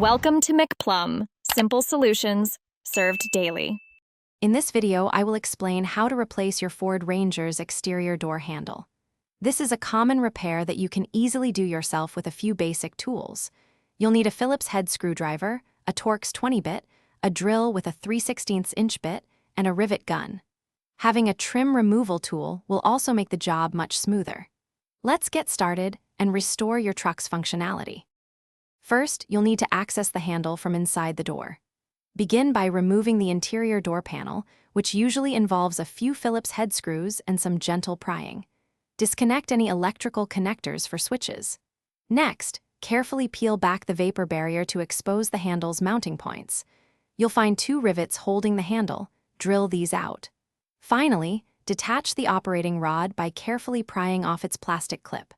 Welcome to McPlum, simple solutions served daily. In this video, I will explain how to replace your Ford Ranger's exterior door handle. This is a common repair that you can easily do yourself with a few basic tools. You'll need a Phillips head screwdriver, a Torx 20-bit, a drill with a 3/16" bit, and a rivet gun. Having a trim removal tool will also make the job much smoother. Let's get started and restore your truck's functionality. First, you'll need to access the handle from inside the door. Begin by removing the interior door panel, which usually involves a few Phillips head screws and some gentle prying. Disconnect any electrical connectors for switches. Next, carefully peel back the vapor barrier to expose the handle's mounting points. You'll find 2 rivets holding the handle. Drill these out. Finally, detach the operating rod by carefully prying off its plastic clip.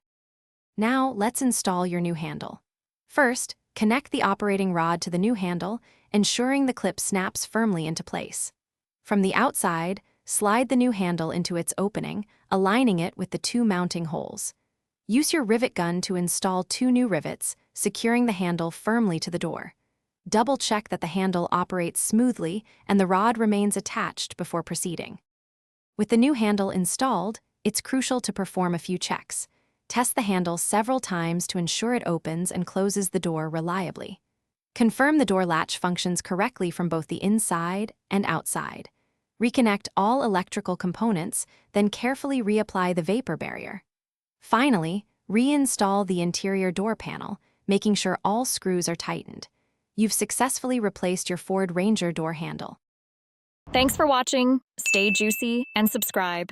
Now, let's install your new handle. First, connect the operating rod to the new handle, ensuring the clip snaps firmly into place. From the outside, slide the new handle into its opening, aligning it with the 2 mounting holes. Use your rivet gun to install 2 new rivets, securing the handle firmly to the door. Double-check that the handle operates smoothly and the rod remains attached before proceeding. With the new handle installed, it's crucial to perform a few checks. Test the handle several times to ensure it opens and closes the door reliably. Confirm the door latch functions correctly from both the inside and outside. Reconnect all electrical components, then carefully reapply the vapor barrier. Finally, reinstall the interior door panel, making sure all screws are tightened. You've successfully replaced your Ford Ranger door handle. Thanks for watching. Stay juicy and subscribe.